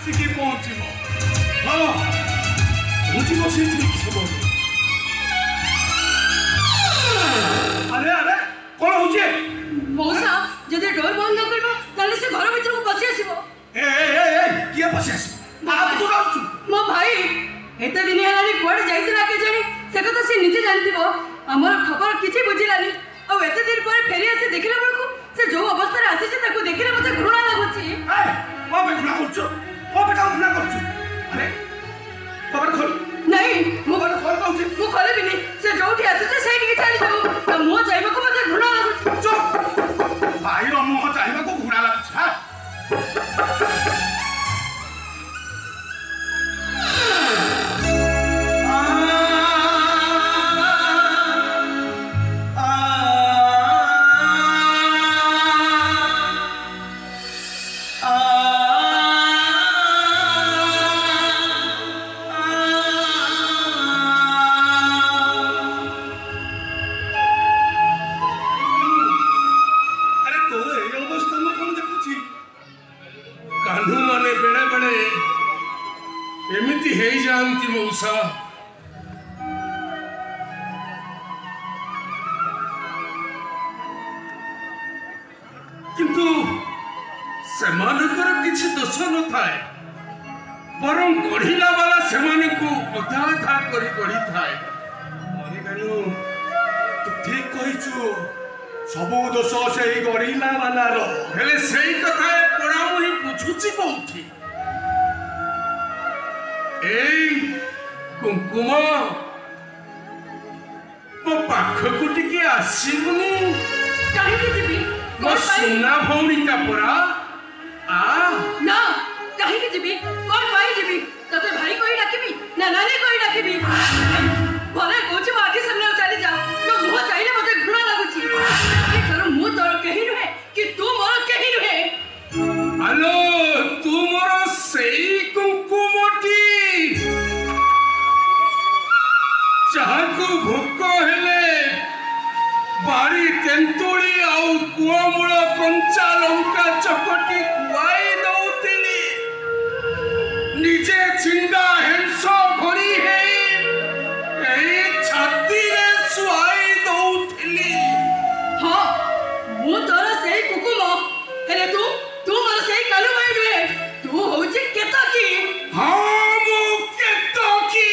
ଆସିକି ପହଞ୍ଚିବ। ହଁ ପହଞ୍ଚିବ ସେ ଠିକ ସମୟରେ। ଆରେ ଆରେ କଣ ହଉଛି? ମଉସା ଯଦି ଡୋର ବନ୍ଦ ନ କରିବ ତାହେଲେ ସେ ଘର ଭିତରକୁ ପଶି ଆସିବ। କିଏ ପଶି ଆସିବ? ମୋ ଭାଇ ଏତେ ଦିନ ହେଲାଣି କୁଆଡେ ଯାଇଥିଲା କେଜାଣି, ସେ କଥା ସେ ନିଜେ ଜାଣିଥିବ। ଆମର ଖବର କିଛି ବୁଝିଲାନି, ଆଉ ଏତେ ଦିନ ପରେ ଫେରି ଆସି ଦେଖିଲା ବେଳକୁ ସେ ଯୋଉ ଅବସ୍ଥାରେ ଆସିଛି ତାକୁ ଦେଖିଲେ ମତେ ଘୃଣା ଲାଗୁଛି। ଘୃଣା କରୁଛୁ? ଘୃଣା କରୁଛୁ? ଆରେ କବାଟ ଖୋଲ। ନାଇଁ ମୁଁ ଖୋଲ କହୁଛି। ମୁଁ ଖୋଲିବିନି। ସେ ଯୋଉଠି ଆସିছে ସେଇଠିକି ଚାଲିଯାଉ। ତା ମୁହଁ ଚାହିଁବାକୁ ମତେ ଘୃଣା ଲାଗୁଛି। ଚୁପ୍। ଭାଇର ମୁହଁ ଚାହିଁବାକୁ ଘୃଣା ଲାଗୁଛି? किंतु सेमानकर किछि दोष न थाए, बरं गढ़िला वाला सेमानकु अधा अधा करी गढ़ी थाए। तू ठीक कहिछु, सबु दोष सेई गढ़िला वालार। हेले सेई कथा पड़ा मुई बुझुची कोठी। एई कुंकुम मो पाखकु टिके आसीबुनी? काहे जिबी? मो सुना भौणी का परा आ ना काहे जिबी? कोन पाई जिबी? तते भाई कोई डाकिबी ना नानी कोई डाकिबी? भले कोची आखि सामने चली जा, तो मुह चाहिले मते घृणा लागुची। ए करो मु तोर कहि रहे कि तू मोर कहि रहे। हेलो तू मोर सेई कुंकुमटी चाहकु भोक हेले बारी तेंतुली आउ कुआमूल कंचा लंका चकटी खुआई दउतिली, निजे छिंडा हेंस भरी हेई एई छाती रे सुआई दउतिली। हां मु तोर सेई कुकुम हेले तू मोर सेई कालू भाई रे। तू होची केतकी? हां मु केतकी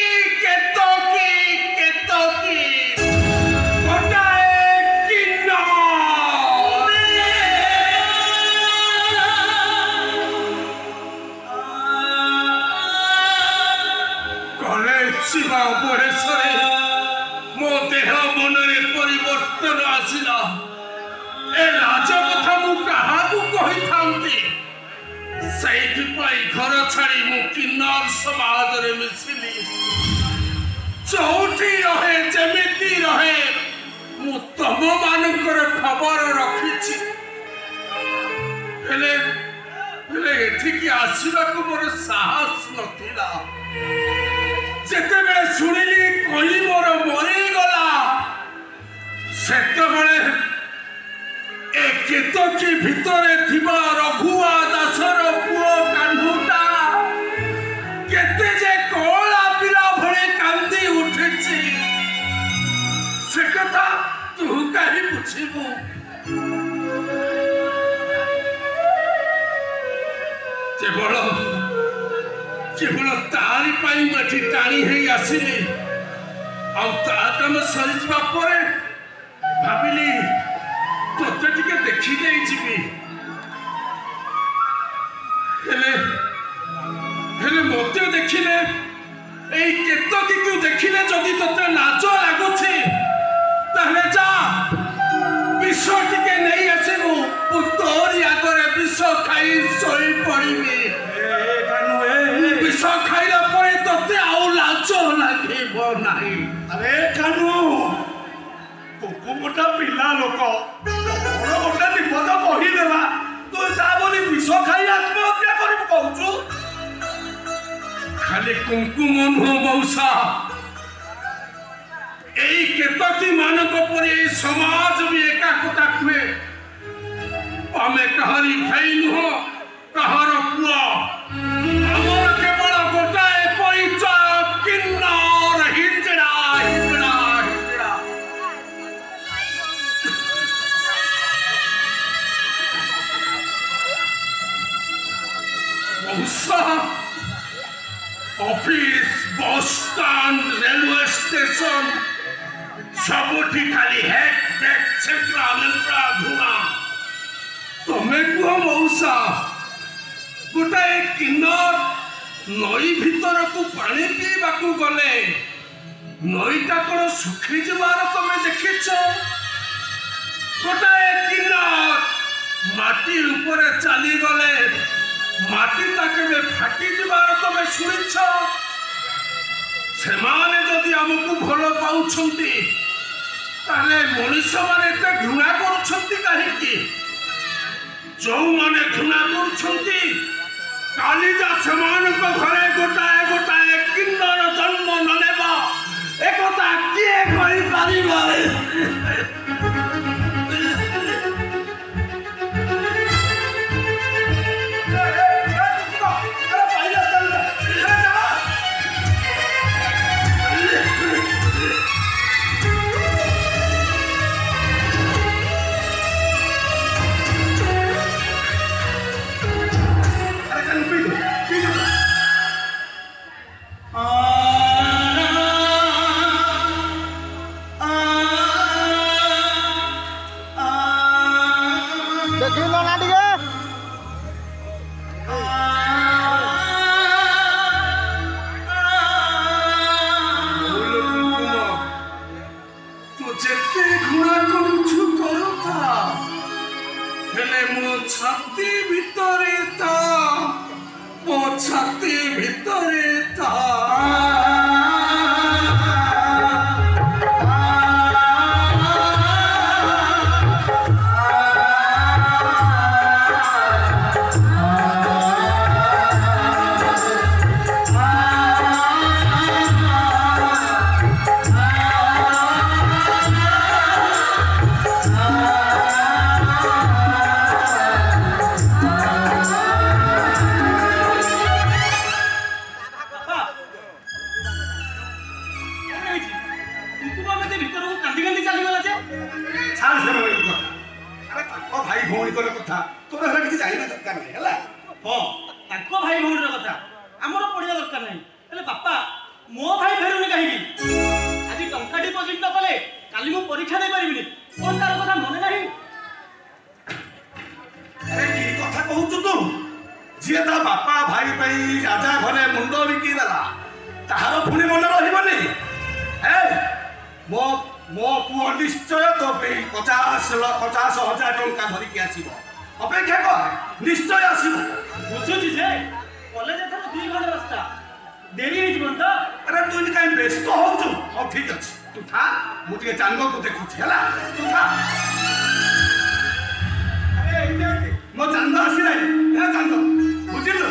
शिवा बयसरे मो देह मनरे परिवर्तन आसिला। ए लाज कथा मु काहाकु कहि थांती? सेठी पाई घर छाड़ी मु किन्नर समाज रे मिसिली। चौठी रहे जेमिति रहे मु तम मानकर खबर रखिछि। हेले एठिकी आसिबाकु मोर साहस नथिला। जेतेबेले सुनिली कली मोर मरी गला, सेतेबेले ए केतकी भितरे थिबा रघुआ दासर पुओ कान्हुटा केते जे कोला पिला भळे कांदी उठिछि। से कथा तू काहि बुझिबु? केवल तारी पाई मठी टाणी है आसिली। आउ ता काम सरी जिबा परे भाबिली तोते टिके देखि देई जिबी। हेले मोते देखिले एई केतकी को देखिले जदी तोते लाज लागुछि ताहले जा विष टिके नहीं आसिबु। तोरी आगरे विष खाई सोई पड़िबी। विष खाइला परे तोते आउ लाज लागिबो नाही। अरे कानू कुकुमटा पिला लोक बड़ गोटे विपद कही देला, तू ता बोली विष खाई आत्महत्या करिब कहूछु? खाली कुंकुम नुह मौसा, एई केतकी मानक परे समाज भी एका कथा कुए। आमे कहारी भाई नुह कहार पुआ मौसा office bus stand railway station सबुठी खाली हेक टेक छेत्रा मंत्रा धुआ तमे को मौसा गोटाए किन्नर नई भीतर को पानी पीवा को गले नईटा कौन सुखी जबार तमे देखिछ गोटाए किन्नर माटी ऊपर चली गले माटीटा केबे फाटी जबार तमे शुनिछ सेमाने जदि हमकु भलो पाउछंती ताले मनुष्य माने एते घृणा करूछंती काहेकि जो माने घृणा करूछंती कालिजा सेमानक घरे गोटाए गोटाए किन्नर जन्म ननेबा एकता किए कहि पारिबा छाती भितरे था निश्चय तो 50,000 टंका धरिकी आसो अपेक्षा कर निश्चय आसो बुझुची जे कॉलेज एथर 2 घंटा रास्ता देरी हो जीवन तो अरे तू इनका व्यस्त हो तू हां ठीक अछि तू था मुझे चांदो को देखुछ हला तू था अरे इते मो चांदो आसी नाही ए चांदो बुझिलो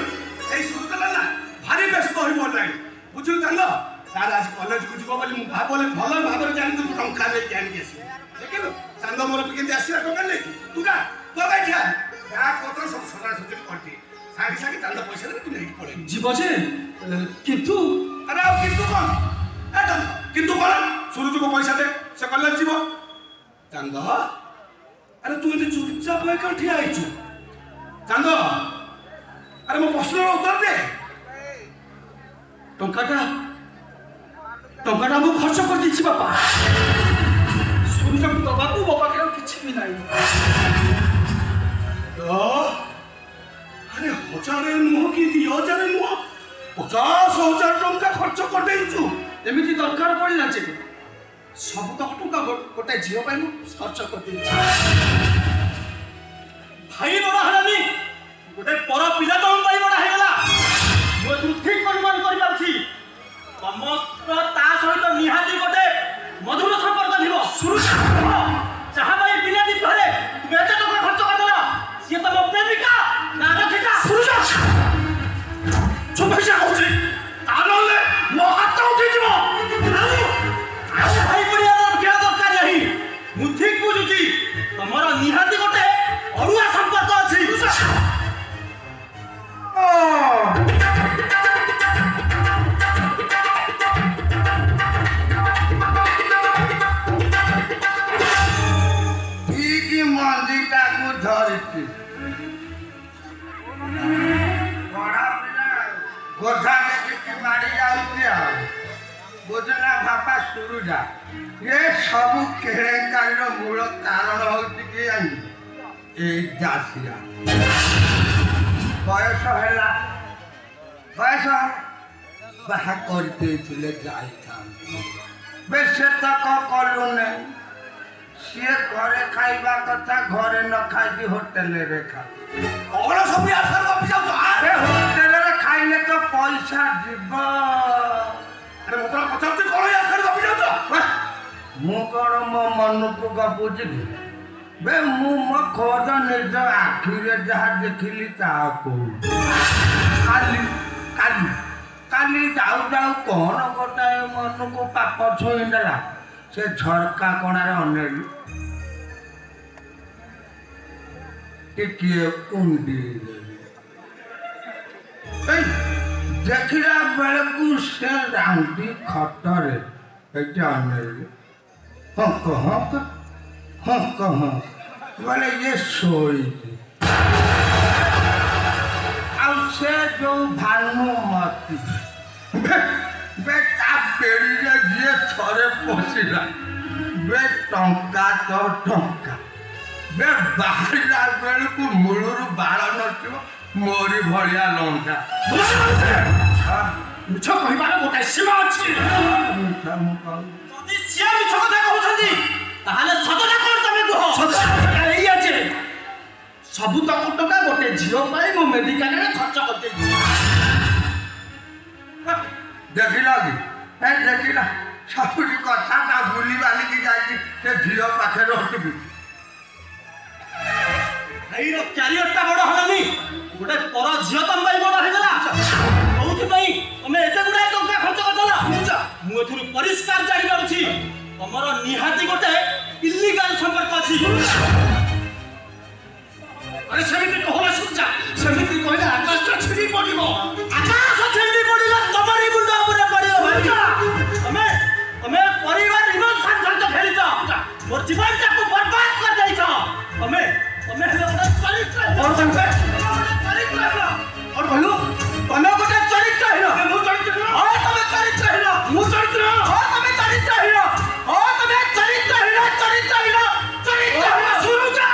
ए सुरतला ना भारी व्यस्त होई मोर नाही बुझिलो चांदो तार आज कॉलेज को जीव बोली भाबले भलो भाबरे जानि तू टंका ले जानि केसी देखिलो चांदो मोर केंति आसीरा टंका ले तू का तो गाय खा या पत्र सब सदा सुजन करती सागी सागी चांदो पैसा दे तू नहीं पड़े जीव जे किंतु अरे अब किंतु कौन ए किंतु कौन सूरज को पैसा दे से कॉलेज जीव चांदो अरे तू इते चुपचाप होय कर ठिया आइछु चांदो अरे मो प्रश्न रो उत्तर दे टंकाटा मु खर्च कर दिछि बापा सूरज को दबा को बापा के किछि भी नाही अरे 1000 नुह कि 2000 नुह 50,000 टंका खर्च कर देइछु एमिति दरकार पड़ला जे सब तक टंका गोटे झियो पाई मु खर्च कर दिछि भाई बड़ा हलानी गोटे पर पिला तो भाई बड़ा हेला मो तू ठीक अनुमान कर पाछि समस्त ता सहित निहाती गोटे मधुर संपर्क थिबो सुरु चाहा भाई बिना दिन भरे बेटे तो खर्च कर देला से तो प्रेमिका ना रखिका सुरु चुप पैसा होछि तानले मो हाथ उठी जीवो भाई परिया क्या दरकार नहीं मु ठीक बुझुची तमरा निहाती गोटे अरुआ संपर्क अछि मंदिर को धरती बड़ा गोधा देखिए मारी जाऊँगी बुझना भापा सुरुजा ये सब केलेंकारी मूल कारण होती कि दासिया बयस है बयस बाहा करते बेसे तक कलु नहीं सी घरे खाइबा कथा घरे न खाई होटेल रे खा होटेल रे खाइले तो पैसा जीव मु कौन मो मन को गपुची बे मु मो खोद निज आखिरे जहाँ देखिली काली काली काली जाऊ जाऊ कौन गोटाए मन को पाप छुईदेला से झरका कणारे अनेली टिके कुंडी देखला बेले को से रांदी खटरे अनेली हक हक हक हक बोले ये सोई से जो भानुमती बेटा पेड़ी जी थरे पशिला बे टंका तो टंका बे बाहरिला बेल को मूलर बाल नथिबो मोरी भलिया लंका मिछ कहिबार गोटे सीमा अछि जदि सिया मिछ कथा कहउछंती ताहाले सतटा कोन तमे कह सतटा एई अछि सबु तक टका गोटे झियो पाई मो मेडिकल रे खर्च करते देखिला कि ए देखिला सबुरी कथा का भूली वाली की जाई से झियो पाखे रहतबी भाई रो कैरियरटा बड़ हलानी गोटे पर झियो तम भाई बड़ हेगला कोउथि भाई तमे एते गुडा टका खर्च करदला मु एथुरु परिष्कार जानि पाउछि तमरो निहाती गोटे इल्लीगल संपर्क अछि अरे सेमिति कहला सुनजा सेमिति कहले आकाश तो छिड़ी पड़िबो आकाश छिड़ी पड़िला तमरी मुंड ऊपर पड़ियो भाई तमे परिवार इमोशन संत खेलिछ मोर जीवन को बर्बाद कर दैछ तमे हेलो चरित्र और संसे चरित्र और कहलो तमे गोटे चरित्र हिरो मु चरित्र हां तमे चरित्र हिरो मु चरित्र हां तमे चरित्र हिरो हां तमे चरित्र हिरो शुरू जा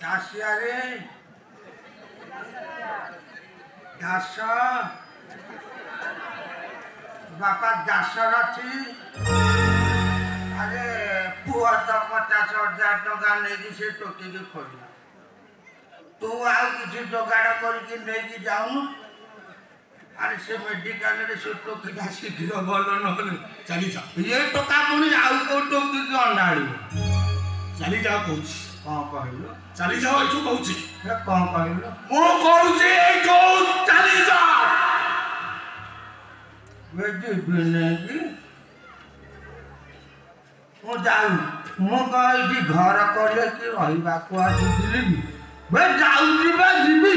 दासिया रे दास बापा दास रथी अरे पुआ तो 50,000 टका नहीं से टोकी के खोला तू आउ किसी जोगाड़ करके नहीं जाऊनु अरे से मेडिकल रे से टोकी का शीघ्र भल न चली जा ये टका पुणी आउ को टोकी के अंडाड़ी चली जा कहूँ कौन कहलो चली जाओ एठू कहूँ कौन कहलो मो कहूची एठू चली जा बेटी बिनेगी मु जाऊ मु कही घर कले कि रहिबा को आसीली बे जाऊची बे जीबी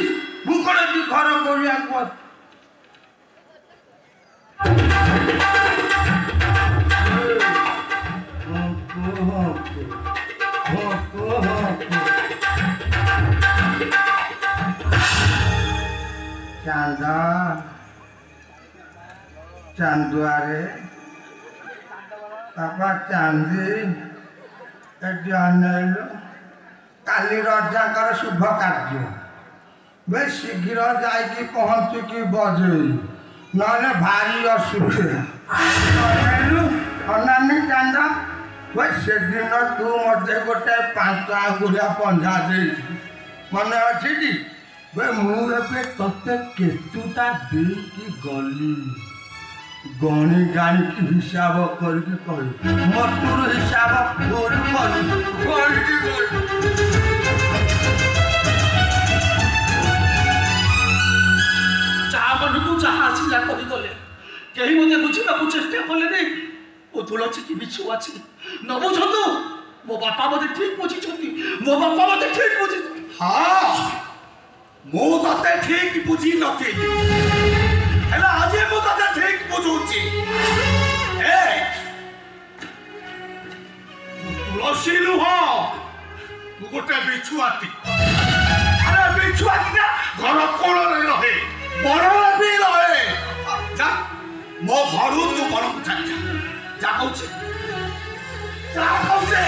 मु कोन घर करिया को चांदा चांदुआरे बाबा चांदी काली रजाकर शुभ कार्य बे शीघ्र जाइकी पहुँचिकी बजे नहले भारी असुविधा अनानी चांदा बे से दिन तू मत गोटे 5 आंगुलिया पंजा दे मन अच्छी बे मुझे तोते केतुटा देकी गली गणी गाणी की हिसाब करके कही मटुर हिसाब जहाँ मनकू जहाँ आसिला करदेले कहीं मत बुझा चेष्टा कले नहीं ओ तुलसी की बिछु अच्छी न बुझतु मो बापा मते ठीक बुझिछथि मो बापा मते ठीक बुझि हाँ मु तते ठीक बुझी नथि हेला आज मु तते ठीक बुझुची ए तुलसी नुह तू गोटे बिछुआती अरे बिछुआती ना घर कोण रहे बड़ भी रहे जा मो घर तू बड़ को जा जा कहूचे जा कहूचे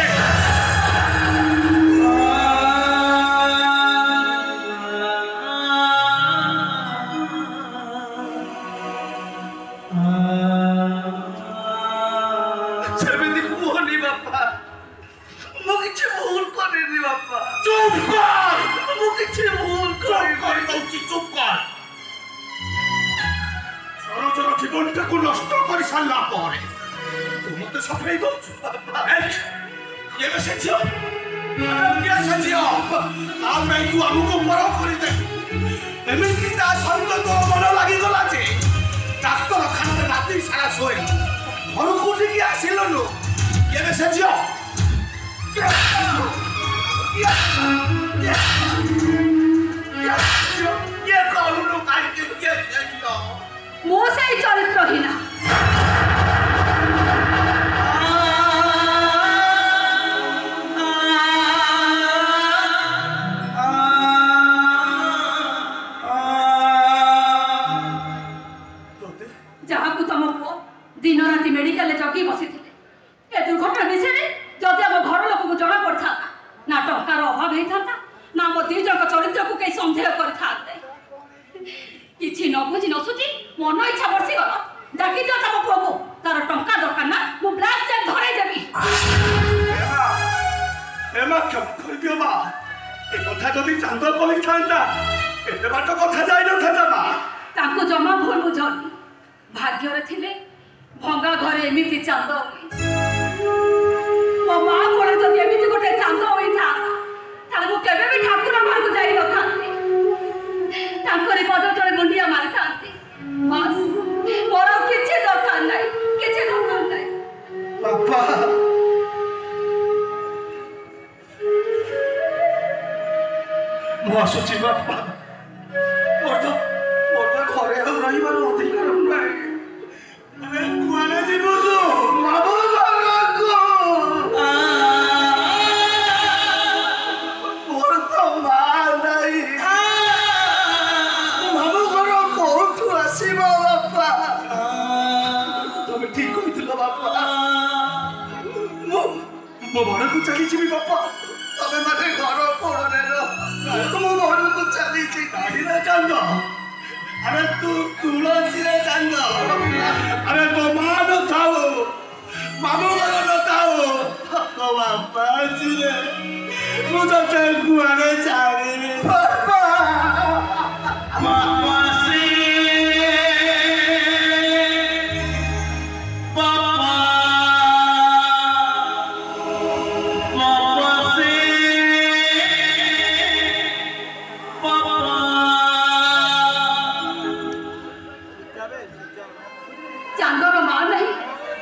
জীবনটা কো নষ্ট করে সারলা পরে তুই মতে সফাই দউছু ये से जियो ये से जियो आ मैं तू हमको बड़ करि दे एमिति ता संग तो मन लागि गला जे डाक्टर खाना राती सारा सोए घर कोठी की आसिलो नो ये से जियो ये कौन लोग आई के ये जियो मोसे चरित्रहीन जहाँ को तुम पुओ दिन राति मेडिकल जगी बसी ए दुर्घटना विषय जदि आम घर लोक को जना पड़ था ना टंकार अभाव होता ना मो दी जन चरित्र को कहीं सन्देह करते किसी न बुझी न सुझी मन इच्छा बसी गल डाकी दियो तम पुओ को तार टंका दरकार ना मु ब्लैक चेक धरे देबी एमा कम कर दियो बा ए कथा जदि चांद कहि थांता एते बाट कथा जाई न थांता बा ताको जमा भूल बुझनी भाग्य रे थिले भंगा घरे एमिति चांद मो मां कोले जदि एमिति गोटे चांद होई था ताले मु केबे भी ठाकुर घर को जाई न थांती तांकरी पद तळे मुंडिया मारि थांती बस मोर किछि दरकार नाही बापा मसुची बापा मोर घरे हम रहिबार अधिकार नाही अरे कुआने जीवो जो बाबा को मोर तो मां नाही बाबू घर कोठु आसीबो बापा तुम ठीक कहितलो बापा मो घर को चली जीवी बापा तबे माने घर कोड़ने रो तुम घर को चली जी दाढ़ी रे चांद अरे तू तुलसी रे चांद अरे तो मां न थाओ मामू घर न थाओ तो बापा जी रे मुझे चल गुआने चाहे बापा मामा से चांदर मां नहीं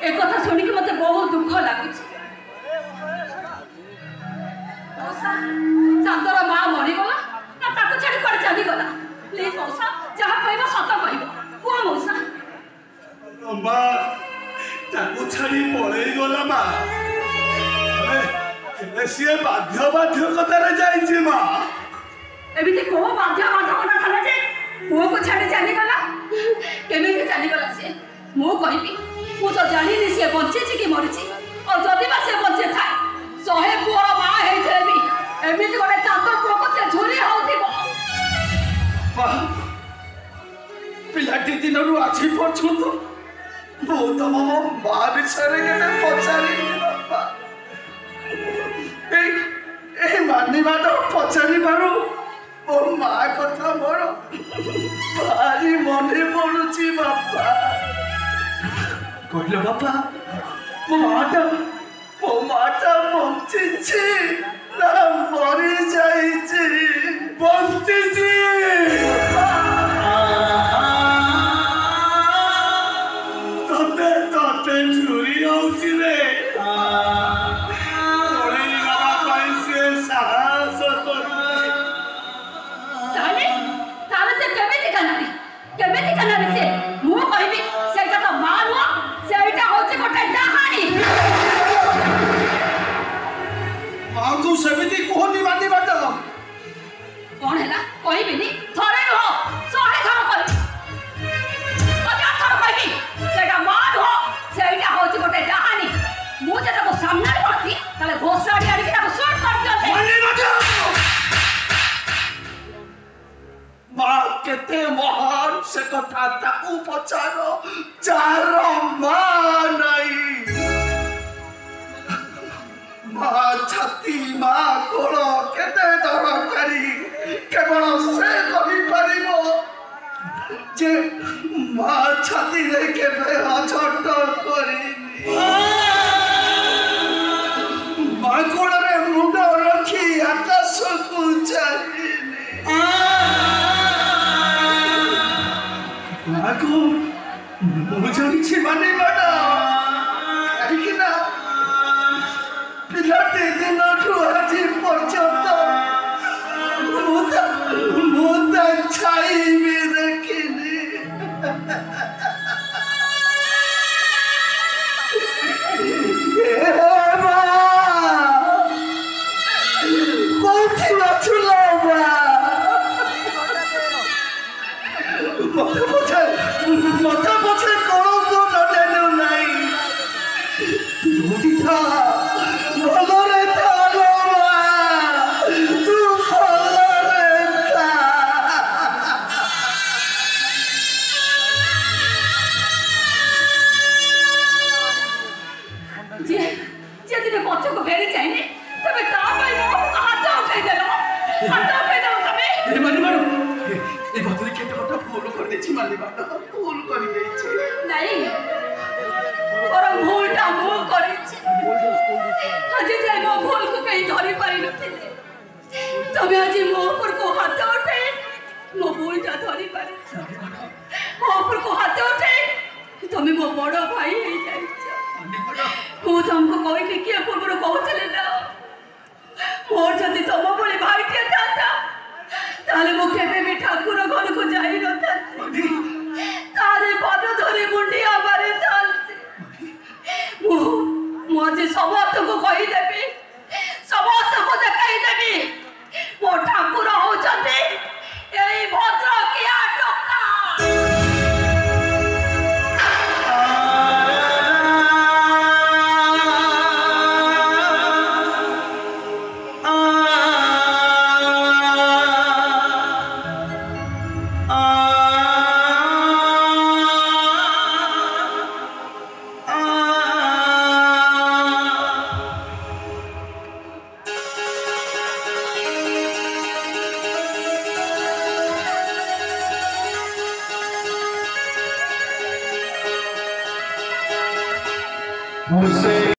एक कथा सुनी कि मते बहुत दुख लागुଛି चांदर मां मरी गला ना ताको छाड़ी पड़ चली गला प्लीज मौसा जहां कहबो सत कहबो को मौसा अम्मा ताको छाड़ी पळेई गला मा अरे से बाध्य कथा रे जाईची मा एबिते को बाध्य कथा थाले जे वो को छाड़ी चली गला केमिति चली गला से मु कहबी मु तो जानी नि से बंचे छी कि मरि छी और जदी बा से बंचे थाए सहे पुअर मां हे थेबी एमिति गोटे चांदर पुओ को से झुरी होथिबो पिलाटी दिनरु आछि पर्यंत बहुत मो मां विषय केते पचारी बापा ए मानी बात पचारी मारू ओ मां कथा मोर भारी मने पड़ुची बापा कहलो बापा मो माटा बंचिछि ना मरि जाइछि बंचिछि तते तते चुरी होउछि रे ओरे कथा ताकू पचारो जार मां नहीं मां छाती मां कोलो केते दरकारी केवल से कहि परिबो जे मां छाती रे केबे अछट करिनी मां कोलो रे मुंड रखी आकाश को चाहिनी मां को मुझे माने बड़ा कहीं ना पिलाटे दिन आज पर्यंत मुदा छाई भी रखिनी मत पछे कौन को न देनु नहीं तू था भलरे था तू भलरे था जे दिन बच्चों को फेरी चाहिए तबे ता भाई मोह को हाथ उठाई दलो तबे मानी मारो ए बतरी केते कथा फूल कर देछि मानी मानो फूल कर देछि नहीं और भूलटा मो करिछि आज जाय मो भूल को कहीं धरी पारि नथिले तबे आज मो ऊपर को हाथ उठे मो भूलटा धरी पारि मो ऊपर को हाथ उठे तमे मो बड़ भाई हे जाइछ मो तुमको कोई के किए पूर्व कहउतले ना मोर जदी तम बळे भाई के था ताले मो केबे भी ठाकुर घर को जाई नथा तारे पद धरी मुंडिया मारे चलती मो जे समस्त को कहि देबी समस्त को देखाई देबी मो ठाकुर हो जते एई भद्र किया टका मुझसे